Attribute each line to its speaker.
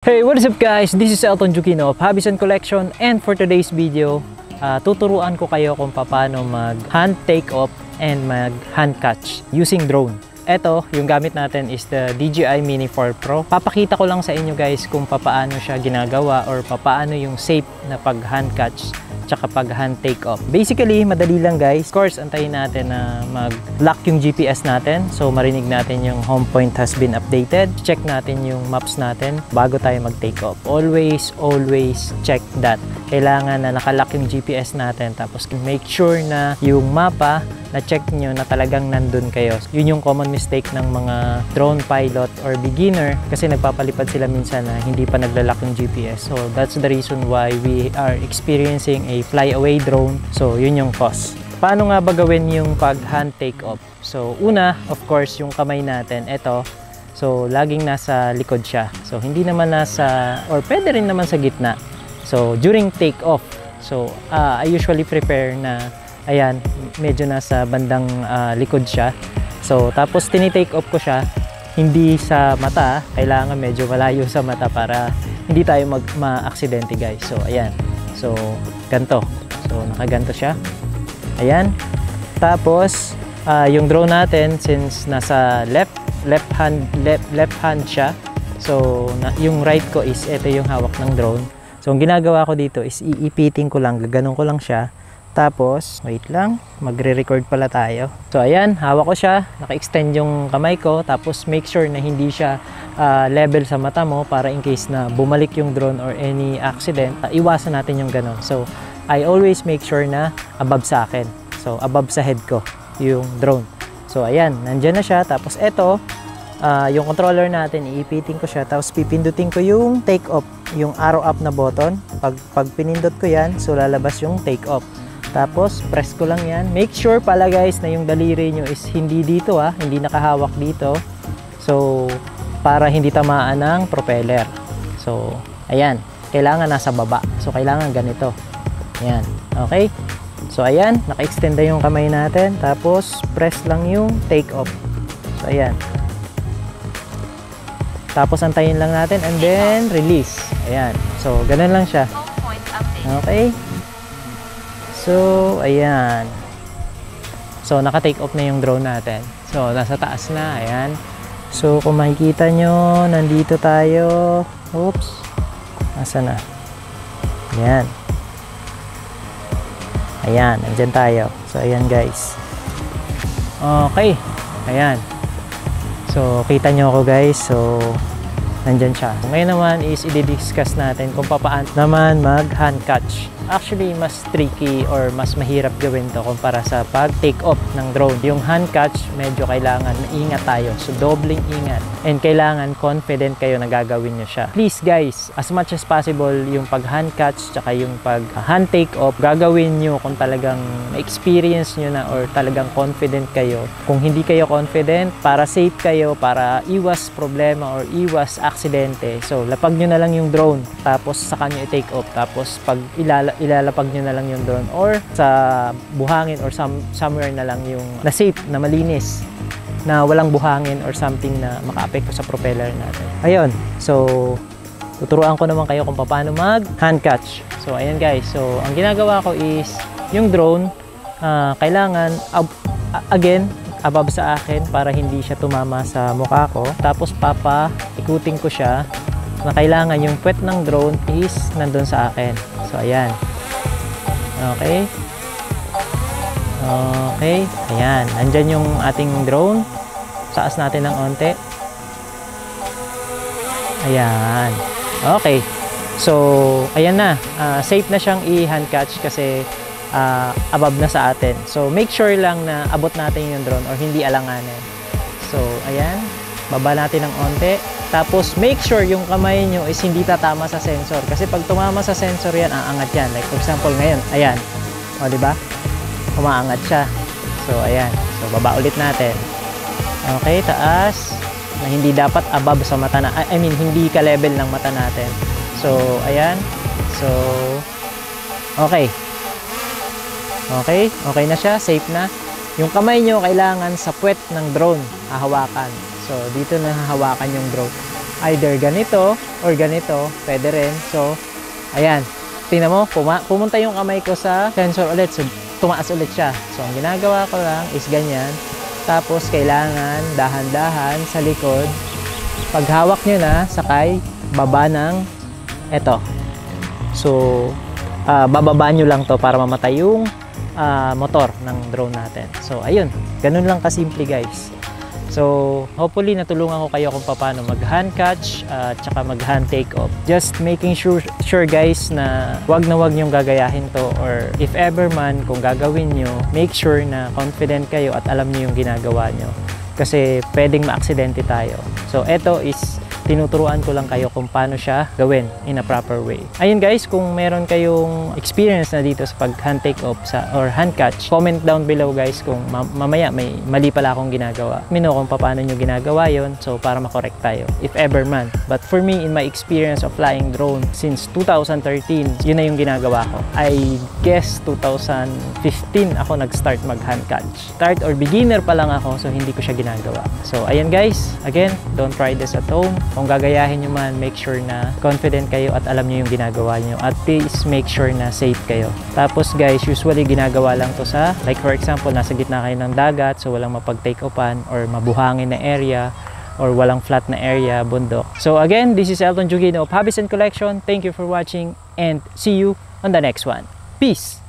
Speaker 1: Hey, what is up guys? This is Elton Jukino of Hobbies and Collection, and for today's video, tuturuan ko kayo kung paano mag hand take off and mag hand catch using drone. Ito, yung gamit natin is the DJI Mini 4 Pro. Papakita ko lang sa inyo guys kung paano siya ginagawa or paano yung safe na pag hand catch tsaka pag hand take off. Basically, madali lang guys. Of course, antayin natin na mag-lock yung GPS natin. So, marinig natin yung home point has been updated. Check natin yung maps natin bago tayo mag-take off. Always check that. Kailangan na nakalock yung GPS natin. Tapos, make sure na yung mapa na-check nyo na talagang nandun kayo. Yun yung common mistake ng mga drone pilot or beginner kasi nagpapalipad sila minsan na hindi pa naglalak yung GPS. So, that's the reason why we are experiencing a fly-away drone. So, yun yung cause. Paano nga ba gawin yung pag-hand take-off? So, una, of course, yung kamay natin, ito. So, laging nasa likod siya. So, hindi naman nasa, or pwede rin naman sa gitna. So, during take-off, so, I usually prepare na ayan, medyo nasa bandang likod siya. So, tapos tinitake off ko siya, hindi sa mata, kailangan medyo malayo sa mata para hindi tayo ma-aksidente guys. So, ayan. So, ganito. So, nakaganto siya. Ayan. Tapos, yung drone natin, since nasa left hand siya, so, yung right ko is, ito yung hawak ng drone. So, ang ginagawa ko dito is iipitin ko lang, gaganon ko lang siya. Tapos, wait lang, magre-record pala tayo. So, ayan, hawak ko siya, naka-extend yung kamay ko, tapos make sure na hindi siya level sa mata mo para in case na bumalik yung drone or any accident, iwasan natin yung ganon. So, I always make sure na above sa akin. So, above sa head ko, yung drone. So, ayan, nandyan na siya. Tapos, eto, yung controller natin, iipitin ko siya, tapos pipindutin ko yung take off, yung arrow up na button. Pag pinindot ko yan, so lalabas yung take off. Tapos, press ko lang yan. Make sure pala guys na yung daliri nyo is hindi dito hindi nakahawak dito. So, para hindi tamaan ng propeller. So, ayan. Kailangan nasa baba. So, kailangan ganito. Ayan. Okay? So, ayan. Naka-extend na yung kamay natin. Tapos, press lang yung take off. So, ayan. Tapos, antayin lang natin and then release. Ayan. So, ganun lang siya. Okay? So, ayan. So, naka-take off na yung drone natin. So, nasa taas na. Ayan. So, kung makikita nyo, nandito tayo. Oops. Nasa na? Ayan. Ayan. Nandyan tayo. So, ayan guys. Okay. Ayan. So, kita nyo ako guys. So, nandyan siya. Ngayon naman is i-discuss natin kung paano naman mag-hand catch. Actually, mas tricky or mas mahirap gawin to kumpara sa pag-take off ng drone. Yung hand catch, medyo kailangan maingat tayo. So, dobling ingat. And kailangan confident kayo na gagawin nyo siya. Please guys, as much as possible, yung pag-hand catch tsaka yung pag-hand take off, gagawin nyo kung talagang experience nyo na or talagang confident kayo. Kung hindi kayo confident, para safe kayo, para iwas problema or iwas aksidente. So, lapag nyo na lang yung drone. Tapos, saka nyo i-take off. Tapos, pag ilalapag nyo na lang yung drone or sa buhangin or somewhere na lang yung na safe, na malinis, na walang buhangin or something na makaapekto sa propeller natin. Ayun. So, tuturuan ko naman kayo kung paano mag hand catch. So, ayan guys. So, ang ginagawa ko is yung drone, kailangan again, above sa akin para hindi siya tumama sa mukha ko. Tapos, ikutin ko siya na kailangan yung puwet ng drone is nandun sa akin. So, ayan. Okay. Okay. Ayan. Nandyan yung ating drone. Taas natin ng onte. Ayan. Okay. So, ayan na. Safe na siyang i-hand catch kasi above na sa atin. So, make sure lang na abot natin yung drone or hindi alanganin. So, ayan. Baba natin ng onte. Tapos, make sure yung kamay nyo is hindi tatama sa sensor. Kasi pag tumama sa sensor yan, aangat yan. Like, for example, ngayon, ayan. O, diba? Umaangat siya. So, ayan. So, baba ulit natin. Okay, taas. Na hindi dapat above sa mata na, I mean, hindi ka-level ng mata natin. So, ayan. So, okay. Okay, okay na siya. Safe na. Yung kamay nyo, kailangan sa puwet ng drone hahawakan. So, dito na hahawakan yung drone. Either ganito or ganito, pwede rin. So, ayan. Tingnan mo, pumunta yung kamay ko sa sensor ulit. So, tumaas ulit siya. So, ang ginagawa ko lang is ganyan. Tapos, kailangan dahan-dahan sa likod. Pag hawak nyo na, sakay, baba ng eto. So, bababa nyo lang to para mamatay yung motor ng drone natin. So, ayun. Ganun lang kasimple, guys. So, hopefully natulungan ko kayo kung paano mag-hand catch at saka mag-hand take off. Just making sure guys na wag nyong gagayahin to, or if ever man kung gagawin nyo, make sure na confident kayo at alam nyo yung ginagawa nyo. Kasi pwedeng ma-aksidente tayo. So, eto is tinuturuan ko lang kayo kung paano siya gawin in a proper way. Ayun guys, kung meron kayong experience na dito sa pag-hand take off or hand catch, comment down below guys kung mamaya may mali pala akong ginagawa. Mino kung paano nyo ginagawa yon, so para makorek tayo, if ever man. But for me, in my experience of flying drone since 2013, yun na yung ginagawa ko. I guess 2015 ako nag-start mag-hand catch. Start or beginner pa lang ako, so hindi ko siya ginagawa. So ayan guys, again, don't try this at home. Kung gagayahin nyo man, make sure na confident kayo at alam nyo yung ginagawa nyo. At please make sure na safe kayo. Tapos guys, usually ginagawa lang to sa, like for example, nasa gitna kayo ng dagat, so walang mapag-take offan or mabuhangin na area or walang flat na area, bundok. So again, this is Elton Jugino of Hobbies and Collection. Thank you for watching and see you on the next one. Peace!